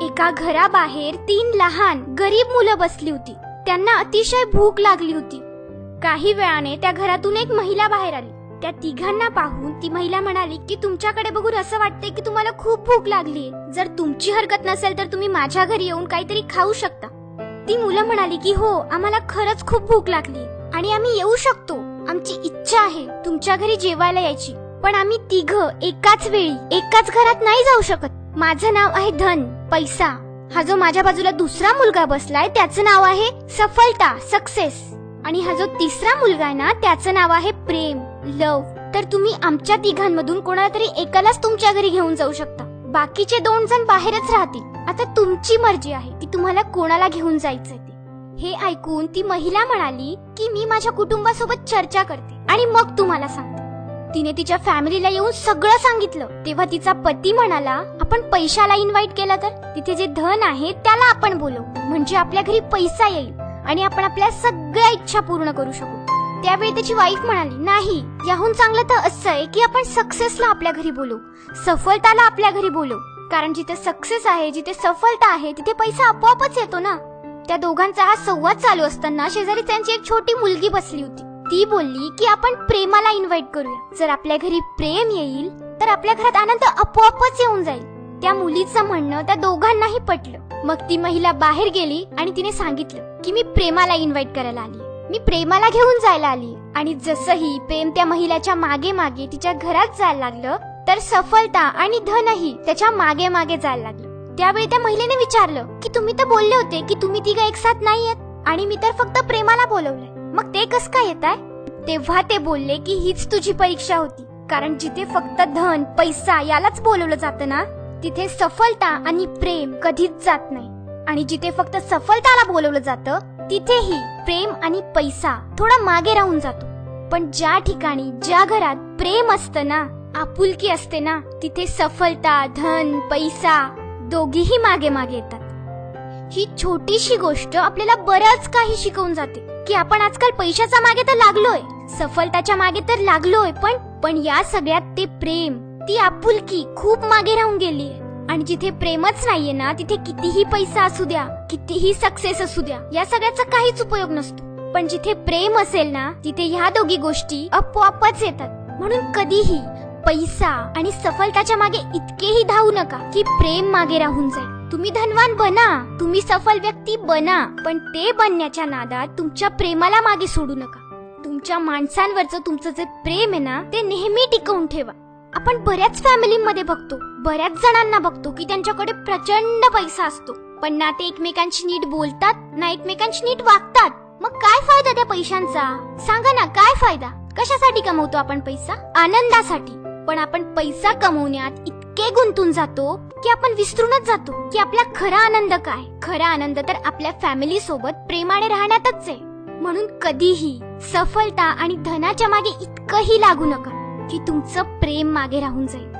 एका घराबाहेर 3 लहान गरीब मुलं बसली होती. त्यांना अतिशय भूक लागली होती. काही वेळाने त्या घरातून एक महिला बाहेर आली. त्या तिघांना पाहून ती महिला म्हणाली की तुमच्याकडे बघून असं वाटतंय की तुम्हाला खूप भूक लागलीये. जर तुमची हरकत नसेल तर तुम्ही माझ्या घरी येऊन काहीतरी खाऊ शकता. ती मुलं म्हणाली की हो, आम्हाला खरंच खूप भूक लागलीये आणि आम्ही येऊ शकतो. आमची इच्छा आहे तुमच्या घरी जेवायला यायची, पण आम्ही तिघं एकाच वेळी एकाच घरात नाही जाऊ शकत. माझं नाव आहे धन, पैसा. हा जो माझ्या बाजूला दुसरा मुलगा बसलाय त्याचं नाव आहे सफलता, सक्सेस. आणि हा जो तिसरा मुलगा आहे ना त्याचं नाव आहे प्रेम, लव. तर तुम्ही आमच्या तिघांमधून कोणाला तरी एकालाच तुमच्या घरी घेऊन जाऊ शकता. बाकीचे 2 जण बाहेरच राहतील. आता तुमची मर्जी आहे की तुम्हाला कोणाला घेऊन जायचंय ते. हे ऐकून ती महिला म्हणाली की मी माझ्या कुटुंबासोबत चर्चा करते आणि मग तुम्हाला सांगते. तिने तिच्या फॅमिलीला येऊन सगळं सांगितलं. तेव्हा तिचा पती म्हणाला आपण पैशाला इन्व्हाइट केला तर तिथे जे धन आहे त्याला आपण बोलवू, म्हणजे आपल्या घरी पैसा येईल आणि आपण आपल्या सगळ्या इच्छा पूर्ण करू शकू. त्यावेळी त्याची वाईफ म्हणाली नाही, याहून चांगलं तर असं आहे की आपण सक्सेसला आपल्या घरी बोलवू, सफलताला आपल्या घरी बोलवू. कारण जिथे सक्सेस आहे, जिथे सफलता आहे, तिथे पैसा आपोआपच येतो ना. त्या दोघांचा हा संवाद चालू असताना शेजारी त्यांची एक छोटी मुलगी बसली होती. ती बोलली की आपण प्रेमाला इन्व्हाइट करूया. जर आपल्या घरी प्रेम येईल तर आपल्या घरात आनंद आपोआपच येऊन जाईल. त्या मुलीचं म्हणणं त्या दोघांनाही पटलं. मग ती महिला बाहेर गेली आणि तिने सांगितलं की मी प्रेमाला इन्व्हाइट करायला आली, मी प्रेमाला घेऊन जायला आली. आणि जसंही प्रेम त्या महिलाच्या मागे मागे तिच्या घरात जायला लागलं तर सफलता आणि धनही त्याच्या मागे मागे जायला लागलं. त्यावेळी त्या महिलेने विचारलं की तुम्ही तर बोलले होते की तुम्ही तिघं एकसाथ नाही येत आणि मी तर फक्त प्रेमाला बोलवलंय, मग ते कसं काय येत आहे? तेव्हा ते बोलले की हीच तुझी परीक्षा होती. कारण जिथे फक्त धन, पैसा यालाच बोलवलं जातं ना, तिथे सफलता आणि प्रेम कधीच जात नाही. आणि जिथे फक्त सफलताला बोलवलं जातं तिथेही प्रेम आणि पैसा थोडा मागे राहून जातो. पण ज्या ठिकाणी, ज्या घरात प्रेम असतं ना, आपुलकी असते ना, तिथे सफलता, धन, पैसा दोघीही मागे मागे येतात. ही छोटीशी गोष्ट आपल्याला बरंच काही शिकवून जाते की आपण आजकाल पैशाच्या मागे तर लागलोय, सफलताच्या मागे तर लागलोय, पण या सगळ्यात ते प्रेम, ती आपुलकी खूप मागे राहून गेलीये. आणि जिथे प्रेमच नाहीये ना, तिथे कितीही पैसा असू द्या, कितीही सक्सेस असू द्या, या सगळ्याचा काहीच उपयोग नसतो. पण जिथे प्रेम असेल ना, तिथे ह्या दोघी गोष्टी आपोआपच येतात. म्हणून कधीही पैसा आणि सफलताच्या मागे इतकेही धावू नका की प्रेम मागे राहून जाईल. तुम्ही धनवान बना, तुम्ही सफल व्यक्ती बना, पण ते बनण्याच्या नादात तुमच्या प्रेमाला मागे सोडू नका. तुमच्या माणसांवरचं तुमचं जे प्रेम आहे ना, ते नेहमी टिकवून ठेवा. आपण बऱ्याच फॅमिलीमध्ये बघतो, बऱ्याच जणांना बघतो की त्यांच्याकडे प्रचंड पैसा असतो, पण ना ते एकमेकांशी नीट बोलतात, ना एकमेकांशी नीट वागतात. मग काय फायदा त्या पैशांचा? सांगा ना, काय फायदा? कशासाठी कमवतो आपण पैसा? आनंदासाठी. पण आपण पैसा कमवण्यात इतके गुंतून जातो की आपण विसरूनच जातो की आपला खरा आनंद काय. खरा आनंद तर आपल्या फॅमिली सोबत प्रेमाने राहण्यातच आहे. म्हणून कधीही सफलता आणि धनाच्या मागे इतकंही लागू नका की तुमचं प्रेम मागे राहून जाईल.